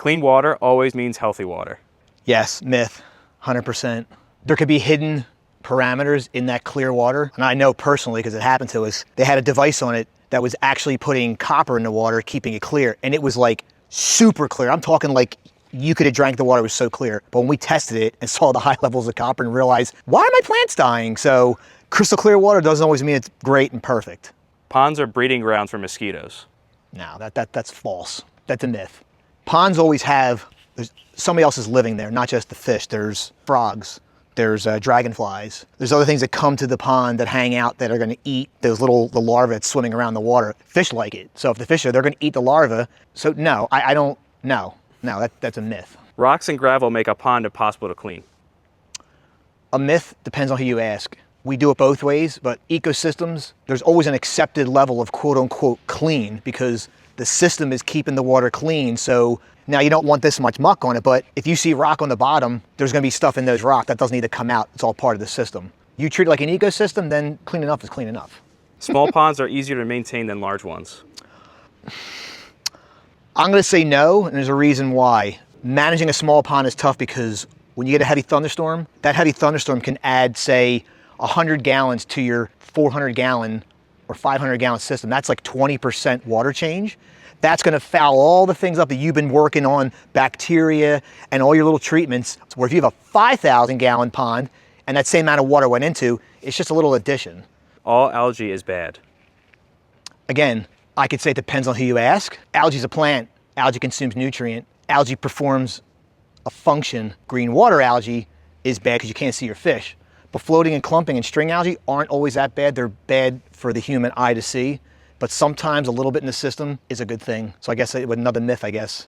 Clean water always means healthy water. Yes, myth, 100%. There could be hidden parameters in that clear water. And I know personally, because it happened to us, they had a device on it that was actually putting copper in the water, keeping it clear. And it was like super clear. I'm talking like you could have drank the water, it was so clear. But when we tested it and saw the high levels of copper and realized, why are my plants dying? So crystal clear water doesn't always mean it's great and perfect. Ponds are breeding grounds for mosquitoes. No, that's false. That's a myth. Ponds always have, somebody else is living there, not just the fish. There's frogs, there's dragonflies. There's other things that come to the pond that hang out that are gonna eat the larvae that's swimming around the water. Fish like it. So if the fish are, they're gonna eat the larvae. So no, I don't, no, that's a myth. Rocks and gravel make a pond impossible to clean. A myth depends on who you ask. We do it both ways, but ecosystems, there's always an accepted level of quote unquote clean because the system is keeping the water clean. So now you don't want this much muck on it, but if you see rock on the bottom, there's gonna be stuff in those rocks that doesn't need to come out. It's all part of the system. You treat it like an ecosystem, then clean enough is clean enough. Small ponds are easier to maintain than large ones. I'm gonna say no, and there's a reason why. Managing a small pond is tough because when you get a heavy thunderstorm, that heavy thunderstorm can add, say, 100 gallons to your 400 gallon or 500 gallon system. That's like 20% water change. That's gonna foul all the things up that you've been working on, bacteria and all your little treatments. Where if you have a 5,000 gallon pond and that same amount of water went into, it's just a little addition. All algae is bad. Again, I could say it depends on who you ask. Algae is a plant. Algae consumes nutrient. Algae performs a function. Green water algae is bad because you can't see your fish. But floating and clumping and string algae aren't always that bad. They're bad for the human eye to see. But sometimes a little bit in the system is a good thing. So I guess another myth, I guess.